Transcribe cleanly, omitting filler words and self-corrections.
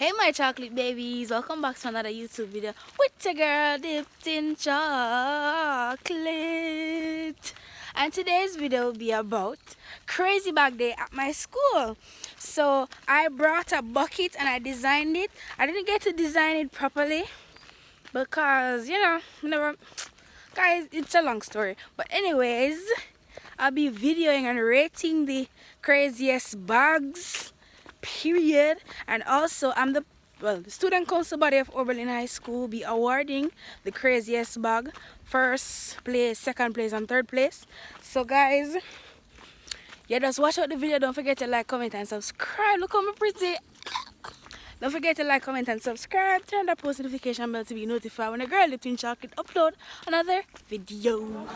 Hey my chocolate babies, welcome back to another YouTube video with your girl dipped in chocolate. And today's video will be about crazy bag day at my school. So I brought a bucket and I designed it. I didn't get to design it properly because never guys, it's a long story. But anyways, I'll be videoing and rating the craziest bags, period. And also I'm the student council body of Oberlin High School be awarding the craziest bag, first place, second place and third place. So guys, yeah, just watch out the video. Don't forget to like, comment and subscribe. Look how me pretty. Don't forget to like, comment and subscribe. Turn that post notification bell to be notified when a girl Lipton Chocolate upload another video.